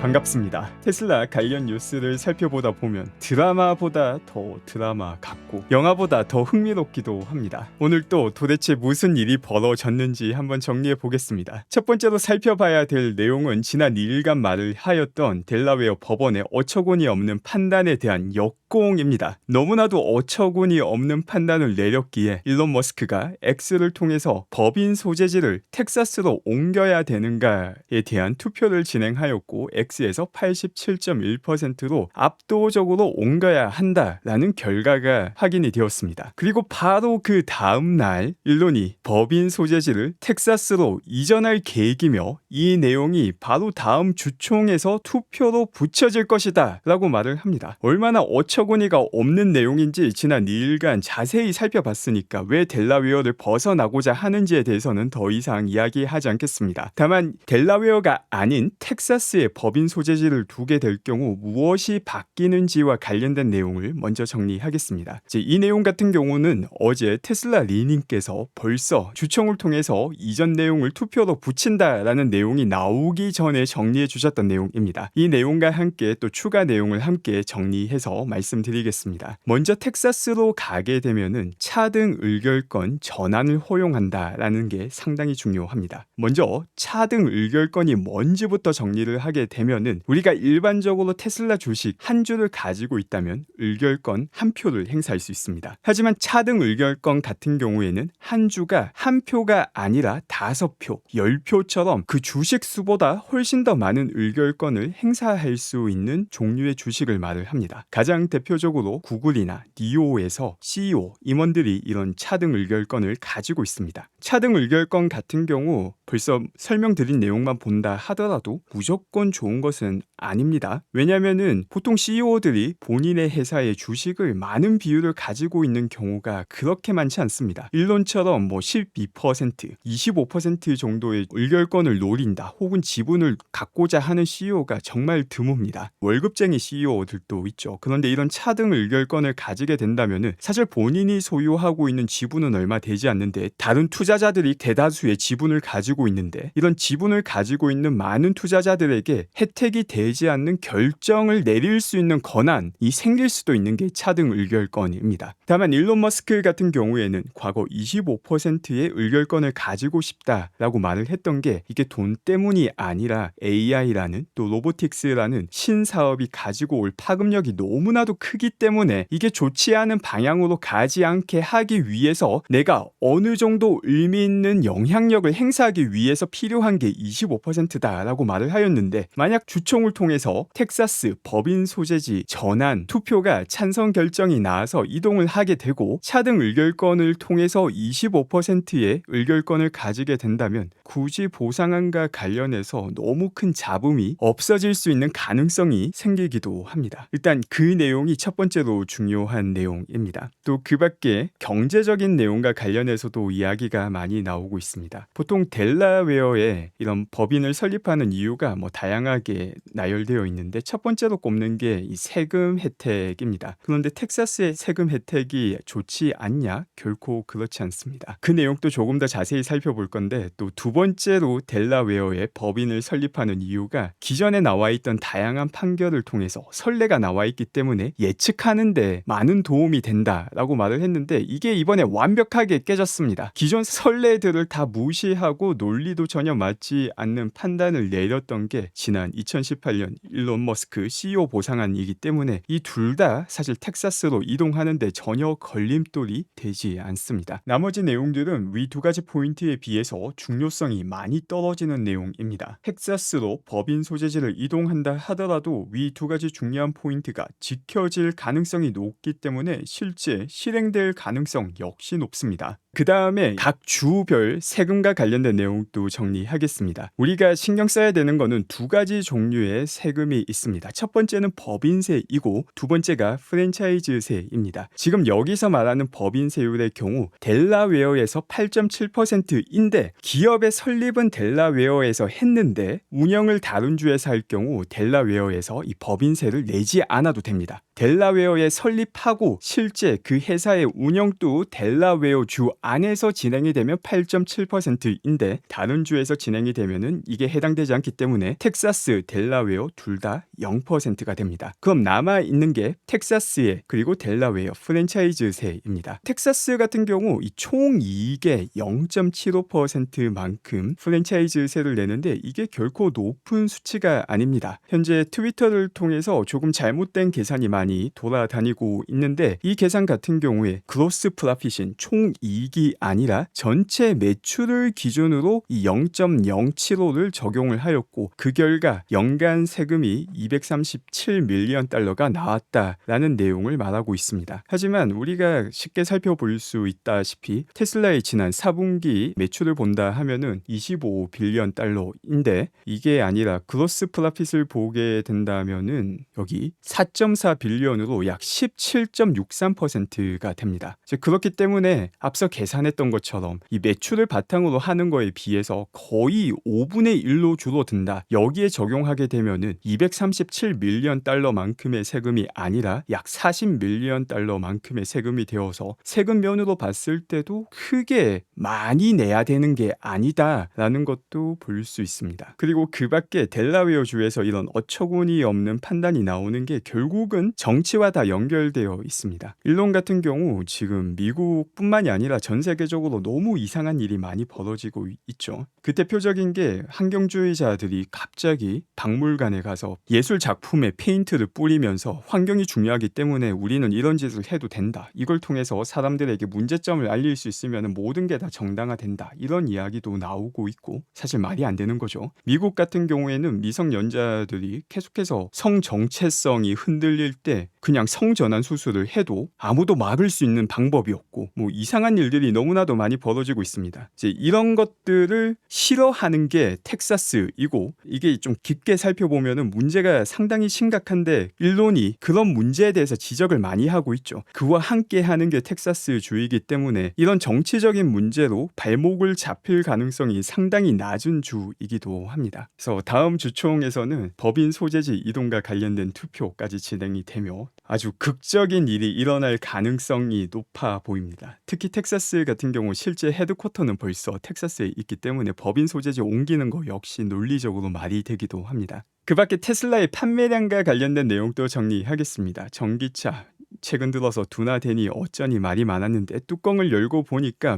반갑습니다. 테슬라 관련 뉴스를 살펴보다 보면 드라마보다 더 드라마 같고 영화보다 더 흥미롭기도 합니다. 오늘 또 도대체 무슨 일이 벌어졌는지 한번 정리해 보겠습니다. 첫 번째로 살펴봐야 될 내용은 지난 2일간 말을 하였던 델라웨어 법원의 어처구니 없는 판단에 대한 역공입니다. 너무나도 어처구니 없는 판단을 내렸기에 일론 머스크가 X를 통해서 법인 소재지를 텍사스로 옮겨야 되는가에 대한 투표를 진행하였고 X에서 87.1%로 압도적으로 옮겨야 한다라는 결과가 확인이 되었습니다. 그리고 바로 그 다음날 일론이 법인 소재지를 텍사스로 이전할 계획이며 이 내용이 바로 다음 주총에서 투표로 붙여질 것이다 라고 말을 합니다. 얼마나 어처구니가 없는 내용인지 지난 2일간 자세히 살펴봤으니까 왜 델라웨어를 벗어나고자 하는지에 대해서는 더 이상 이야기하지 않겠습니다. 다만 델라웨어가 아닌 텍사스의 법인 소재지를 두게 될 경우 무엇이 바뀌는지와 관련된 내용을 먼저 정리하겠습니다. 이 내용 같은 경우는 어제 테슬라 리님께서 벌써 주총을 통해서 이전 내용을 투표로 붙인다라는 내용이 나오기 전에 정리해 주셨던 내용입니다. 이 내용과 함께 또 추가 내용을 함께 정리해서 말씀드리겠습니다. 먼저 텍사스로 가게 되면은 차등 의결권 전환을 허용한다라는 게 상당히 중요합니다. 먼저 차등 의결권이 뭔지부터 정리를 하게 되면은 우리가 일반적으로 테슬라 주식 한 주를 가지고 있다면 의결권 한 표를 행사할 수 있습니다. 하지만 차등 의결권 같은 경우에는 한 주가 한 표가 아니라 5표, 10표처럼 그 주식 수보다 훨씬 더 많은 의결권을 행사할 수 있는 종류의 주식을 말을 합니다. 가장 대표적으로 구글이나 니오에서 CEO, 임원들이 이런 차등 의결권을 가지고 있습니다. 차등 의결권 같은 경우 벌써 설명드린 내용만 본다 하더라도 무조건 좋은 것은 아닙니다. 왜냐하면은 보통 CEO들이 본인의 회사의 주식을 많은 비율을 가지고 있는 경우가 그렇게 많지 않습니다. 일론처럼 12%, 25% 정도의 의결권을 노린다 혹은 지분을 갖고자 하는 CEO가 정말 드뭅니다. 월급쟁이 CEO들도 있죠. 그런데 이런 차등 의결권을 가지게 된다면은 사실 본인이 소유하고 있는 지분은 얼마 되지 않는데 다른 투자자들이 대다수의 지분을 가지고 있는데 이런 지분을 가지고 있는 많은 투자자들에게 혜택이 되지 않는 결정을 내릴 수 있는 권한이 생길 수도 있는 게 차등 의결권입니다. 다만 일론 머스크 같은 경우에는 과거 25%의 의결권을 가지고 싶다라고 말을 했던 게 이게 돈 때문이 아니라 AI라는 또 로보틱스라는 신사업이 가지고 올 파급력이 너무나도 크기 때문에 이게 좋지 않은 방향으로 가지 않게 하기 위해서 내가 어느 정도 의미 있는 영향력을 행사하기 위해서 필요한 게 25%다라고 말을 하였는데 만약 주총을 통해서 텍사스 법인 소재지 전환 투표가 찬성 결정이 나와서 이동을 하게 되고 차등 의결권을 통해서 25%의 의결권을 가지게 된다면 굳이 보상안과 관련해서 너무 큰 잡음이 없어질 수 있는 가능성이 생기기도 합니다. 일단 그 내용이 첫 번째로 중요한 내용입니다. 또 그 밖에 경제적인 내용과 관련해서도 이야기가 많이 나오고 있습니다. 보통 델라웨어에 이런 법인을 설립하는 이유가 다양하게 나열되어 있는데 첫 번째로 꼽는 게 이 세금 혜택입니다. 그런데 텍사스의 세금 혜택이 좋지 않냐? 결코 그렇지 않습니다. 그 내용도 조금 더 자세히 살펴볼 건데 또 두 번째로 델라웨어에 법인을 설립하는 이유가 기존에 나와 있던 다양한 판결을 통해서 선례가 나와 있기 때문에 예측하는데 많은 도움이 된다라고 말을 했는데 이게 이번에 완벽하게 깨졌습니다. 기존 선례들을 다 무시하고 논리도 전혀 맞지 않는 판단을 내렸던 게 지난 2018년 일론 머스크 CEO 보상안이기 때문에 이 둘 다 사실 텍사스로 이동하는데 전혀 걸림돌이 되지 않습니다. 나머지 내용들은 위 두 가지 포인트에 비해서 중요성이 많이 떨어지는 내용입니다. 텍사스로 법인 소재지를 이동한다 하더라도 위 두 가지 중요한 포인트가 지켜질 가능성이 높기 때문에 실제 실행될 가능성 역시 높습니다. 그 다음에 각 주별 세금과 관련된 내용도 정리하겠습니다. 우리가 신경 써야 되는 거는 두 가지 종류의 세금이 있습니다. 첫 번째는 법인세이고 두 번째가 프랜차이즈세입니다. 지금 여기서 말하는 법인세율의 경우 델라웨어에서 8.7%인데 기업의 설립은 델라웨어에서 했는데 운영을 다른 주에서 할 경우 델라웨어에서 이 법인세를 내지 않아도 됩니다. 델라웨어에 설립하고 실제 그 회사의 운영도 델라웨어 주 안에서 진행이 되면 8.7%인데 다른 주에서 진행이 되면은 이게 해당되지 않기 때문에 텍사스, 델라웨어 둘 다 0%가 됩니다. 그럼 남아 있는 게 텍사스의 그리고 델라웨어 프랜차이즈세입니다. 텍사스 같은 경우 이 총 이익의 0.75%만큼 프랜차이즈세를 내는데 이게 결코 높은 수치가 아닙니다. 현재 트위터를 통해서 조금 잘못된 계산이 많이 돌아다니고 있는데 이 계산 같은 경우에 그로스 프라핏인 총 이익이 아니라 전체 매출을 기준으로 이 0.075를 적용을 하였고 그 결과 연간 세금이 237밀리언 달러가 나왔다라는 내용을 말하고 있습니다. 하지만 우리가 쉽게 살펴볼 수 있다시피 테슬라의 지난 4분기 매출을 본다 하면은 25빌리언 달러인데 이게 아니라 그로스 프라핏을 보게 된다면은 여기 4.4빌리언으로 약 17.63%가 됩니다. 즉 그렇기 때문에 앞서 계산했던 것처럼 이 매출을 바탕으로 하는 거에 비해서 거의 5분의 1로 줄어든다. 여기에 적용하게 되면은 237밀리언 달러만큼의 세금이 아니라 약 40밀리언 달러만큼의 세금이 되어서 세금 면으로 봤을 때도 크게 많이 내야 되는 게 아니다라는 것도 볼 수 있습니다. 그리고 그 밖에 델라웨어 주에서 이런 어처구니 없는 판단이 나오는 게 결국은 정치와 다 연결되어 있습니다. 일론 같은 경우 지금 미국뿐만이 아니라 전 세계적으로 너무 이상한 일이 많이 벌어지고 있죠. 그 대표적인 게 환경주의자들이 갑자기 박물관에 가서 예술 작품에 페인트를 뿌리면서 환경이 중요하기 때문에 우리는 이런 짓을 해도 된다. 이걸 통해서 사람들에게 문제점을 알릴 수 있으면 모든 게 다 정당화된다. 이런 이야기도 나오고 있고 사실 말이 안 되는 거죠. 미국 같은 경우에는 미성년자들이 계속해서 성 정체성이 흔들릴 때 그냥 성전환 수술을 해도 아무도 막을 수 있는 방법이 없고 뭐 이상한 일들이 너무나도 많이 벌어지고 있습니다. 이제 이런 것들을 싫어하는 게 텍사스이고 이게 좀 깊게 살펴보면은 문제가 상당히 심각한데 일론이 그런 문제에 대해서 지적을 많이 하고 있죠. 그와 함께 하는 게 텍사스 주이기 때문에 이런 정치적인 문제로 발목을 잡힐 가능성이 상당히 낮은 주이기도 합니다. 그래서 다음 주총에서는 법인 소재지 이동과 관련된 투표까지 진행이 되며 아주 극적인 일이 일어날 가능성이 높아 보입니다. 특히 텍사스 같은 경우 실제 헤드쿼터는 벌써 텍사스에 있기 때문에 법인 소재지 옮기는 거 역시 논리적으로 말이 되기도 합니다. 그 밖에 테슬라의 판매량과 관련된 내용도 정리하겠습니다. 전기차 최근 들어서 둔화되니 어쩌니 말이 많았는데 뚜껑을 열고 보니까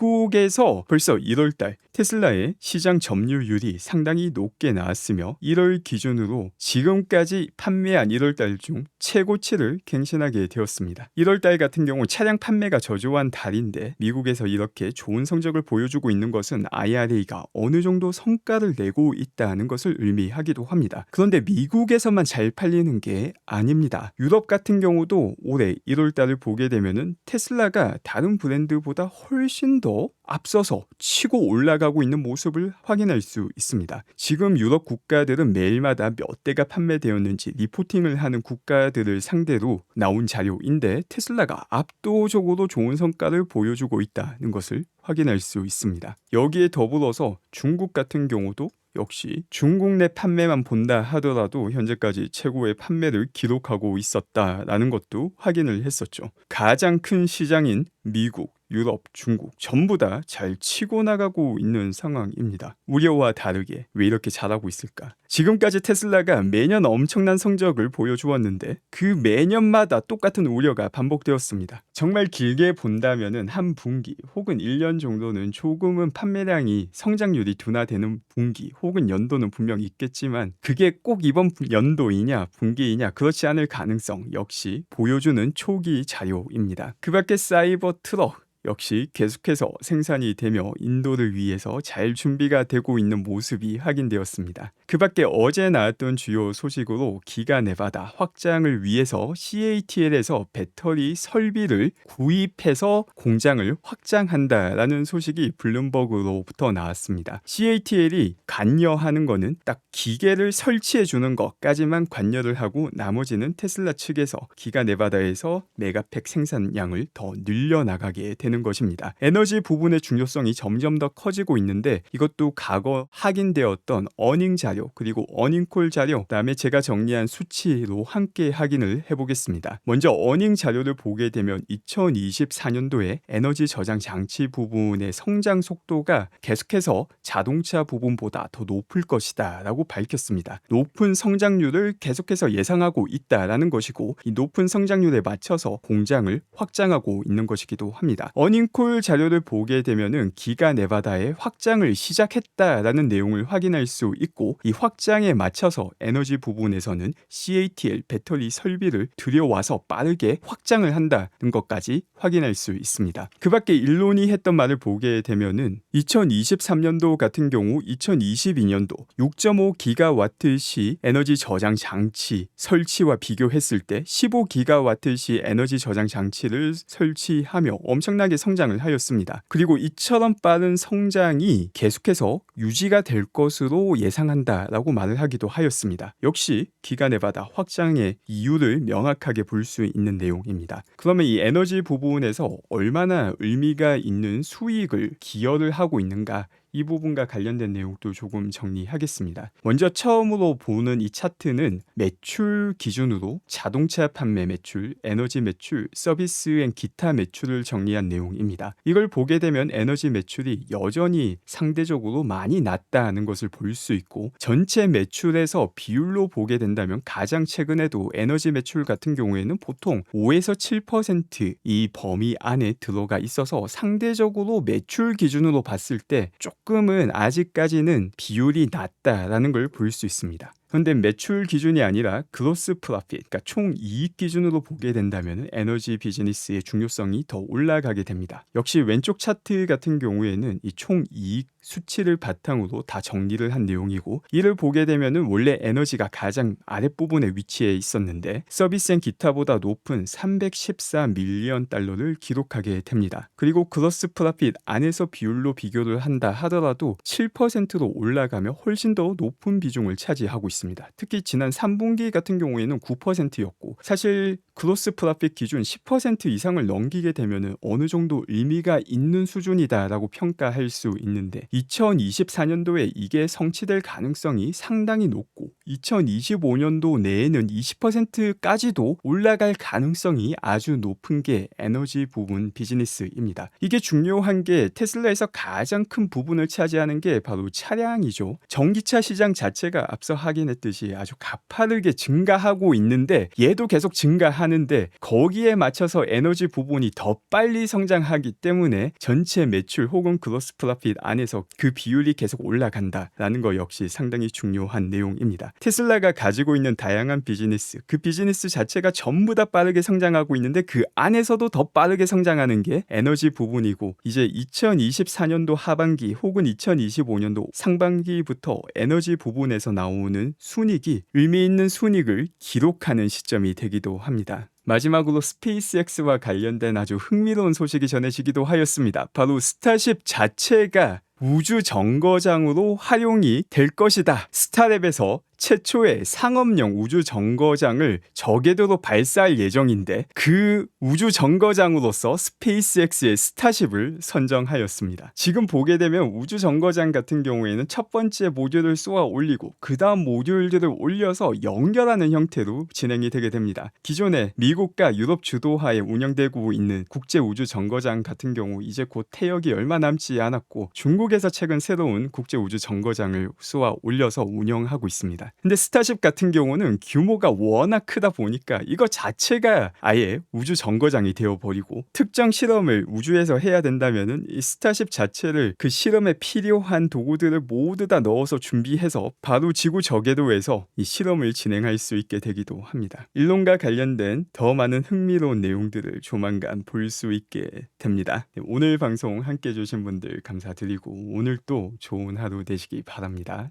미국에서 벌써 1월달 테슬라의 시장 점유율이 상당히 높게 나왔으며 1월 기준으로 지금까지 판매한 1월달 중 최고치를 갱신하게 되었습니다. 1월달 같은 경우 차량 판매가 저조한 달인데 미국에서 이렇게 좋은 성적을 보여주고 있는 것은 IRA가 어느 정도 성과를 내고 있다는 것을 의미하기도 합니다. 그런데 미국에서만 잘 팔리는 게 아닙니다. 유럽 같은 경우도 올해 1월달을 보게 되면은 테슬라가 다른 브랜드보다 훨씬 더 앞서서 치고 올라가고 있는 모습을 확인할 수 있습니다. 지금 유럽 국가들은 매일마다 몇 대가 판매되었는지 리포팅을 하는 국가들을 상대로 나온 자료인데 테슬라가 압도적으로 좋은 성과를 보여주고 있다는 것을 확인할 수 있습니다. 여기에 더불어서 중국 같은 경우도 역시 중국 내 판매만 본다 하더라도 현재까지 최고의 판매를 기록하고 있었다라는 것도 확인을 했었죠. 가장 큰 시장인 미국, 유럽, 중국 전부 다 잘 치고 나가고 있는 상황입니다. 우려와 다르게 왜 이렇게 잘하고 있을까? 지금까지 테슬라가 매년 엄청난 성적을 보여주었는데 그 매년마다 똑같은 우려가 반복되었습니다. 정말 길게 본다면은 한 분기 혹은 1년 정도는 조금은 판매량이 성장률이 둔화되는 분기 혹은 연도는 분명히 있겠지만 그게 꼭 이번 연도이냐 분기이냐 그렇지 않을 가능성 역시 보여주는 초기 자료입니다. 그 밖에 사이버 트럭 역시 계속해서 생산이 되며 인도를 위해서 잘 준비가 되고 있는 모습이 확인되었습니다. 그 밖에 어제 나왔던 주요 소식으로 기가 네바다 확장을 위해서 CATL에서 배터리 설비를 구입해서 공장을 확장한다라는 소식이 블룸버그로부터 나왔습니다. CATL이 관여하는 거는 딱 기계를 설치해 주는 것까지만 관여를 하고 나머지는 테슬라 측에서 기가 네바다에서 메가팩 생산량을 더 늘려나가게 되는 되는 것입니다. 에너지 부분의 중요성이 점점 더 커지고 있는데 이것도 과거 확인되었던 어닝 자료 그리고 어닝콜 자료 그다음에 제가 정리한 수치로 함께 확인을 해보겠습니다. 먼저 어닝 자료를 보게 되면 2024년도에 에너지 저장 장치 부분의 성장 속도가 계속해서 자동차 부분보다 더 높을 것이다 라고 밝혔습니다. 높은 성장률을 계속해서 예상하고 있다라는 것이고 이 높은 성장률에 맞춰서 공장을 확장하고 있는 것이기도 합니다. 어닝콜 자료를 보게 되면은 기가 네바다에 확장을 시작했다라는 내용을 확인할 수 있고 이 확장에 맞춰서 에너지 부분에서는 CATL 배터리 설비를 들여와서 빠르게 확장을 한다는 것까지 확인할 수 있습니다. 그 밖에 일론이 했던 말을 보게 되면은 2023년도 같은 경우 2022년도 6.5기가와트시 에너지 저장 장치 설치와 비교했을 때 15기가와트시 에너지 저장 장치를 설치하며 엄청나게 성장을 하였습니다. 그리고 이처럼 빠른 성장이 계속해서 유지가 될 것으로 예상한다라고 말을 하기도 하였습니다. 역시 기가 네바다 확장의 이유를 명확하게 볼 수 있는 내용입니다. 그러면 이 에너지 부분에서 얼마나 의미가 있는 수익을 기여를 하고 있는가, 이 부분과 관련된 내용도 조금 정리하겠습니다. 먼저 처음으로 보는 이 차트는 매출 기준으로 자동차 판매 매출, 에너지 매출, 서비스 앤 기타 매출을 정리한 내용입니다. 이걸 보게 되면 에너지 매출이 여전히 상대적으로 많이 낮다는 것을 볼 수 있고 전체 매출에서 비율로 보게 된다면 가장 최근에도 에너지 매출 같은 경우에는 보통 5에서 7% 이 범위 안에 들어가 있어서 상대적으로 매출 기준으로 봤을 때 조금은 아직까지는 비율이 낮다라는 걸 볼 수 있습니다. 그런데 매출 기준이 아니라 그로스 프로핏, 그러니까 총 이익 기준으로 보게 된다면 에너지 비즈니스의 중요성이 더 올라가게 됩니다. 역시 왼쪽 차트 같은 경우에는 이 총 이익 수치를 바탕으로 다 정리를 한 내용이고 이를 보게 되면은 원래 에너지가 가장 아랫부분에 위치해 있었는데 서비스 앤 기타보다 높은 314밀리언 달러를 기록하게 됩니다. 그리고 그로스 프로핏 안에서 비율로 비교를 한다 하더라도 7%로 올라가며 훨씬 더 높은 비중을 차지하고 있습니다. 특히 지난 3분기 같은 경우에는 9%였고 사실 그로스 프로핏 기준 10% 이상을 넘기게 되면은 어느 정도 의미가 있는 수준이다라고 평가할 수 있는데 2024년도에 이게 성취될 가능성이 상당히 높고 2025년도 내에는 20%까지도 올라갈 가능성이 아주 높은 게 에너지 부분 비즈니스입니다. 이게 중요한 게 테슬라에서 가장 큰 부분을 차지하는 게 바로 차량이죠. 전기차 시장 자체가 앞서 확인했듯이 아주 가파르게 증가하고 있는데 얘도 계속 증가하는데 거기에 맞춰서 에너지 부분이 더 빨리 성장하기 때문에 전체 매출 혹은 그로스 프로핏 안에서 그 비율이 계속 올라간다라는 거 역시 상당히 중요한 내용입니다. 테슬라가 가지고 있는 다양한 비즈니스, 그 비즈니스 자체가 전부 다 빠르게 성장하고 있는데 그 안에서도 더 빠르게 성장하는 게 에너지 부분이고 이제 2024년도 하반기 혹은 2025년도 상반기부터 에너지 부분에서 나오는 순이익이 의미 있는 순이익을 기록하는 시점이 되기도 합니다. 마지막으로 스페이스X와 관련된 아주 흥미로운 소식이 전해지기도 하였습니다. 바로 스타쉽 자체가 우주 정거장으로 활용이 될 것이다. 스타랩에서 최초의 상업용 우주 정거장을 저궤도로 발사할 예정인데 그 우주 정거장으로서 스페이스X의 스타쉽을 선정하였습니다. 지금 보게 되면 우주 정거장 같은 경우에는 첫 번째 모듈을 쏘아 올리고 그 다음 모듈들을 올려서 연결하는 형태로 진행이 되게 됩니다. 기존에 미국과 유럽 주도하에 운영되고 있는 국제 우주 정거장 같은 경우 이제 곧 퇴역이 얼마 남지 않았고 중국에서 최근 새로운 국제 우주 정거장을 쏘아 올려서 운영하고 있습니다. 근데 스타쉽 같은 경우는 규모가 워낙 크다 보니까 이거 자체가 아예 우주 정거장이 되어버리고 특정 실험을 우주에서 해야 된다면은 이 스타쉽 자체를 그 실험에 필요한 도구들을 모두 다 넣어서 준비해서 바로 지구 저궤도에서 이 실험을 진행할 수 있게 되기도 합니다. 일론과 관련된 더 많은 흥미로운 내용들을 조만간 볼 수 있게 됩니다. 오늘 방송 함께 해주신 분들 감사드리고 오늘 또 좋은 하루 되시기 바랍니다.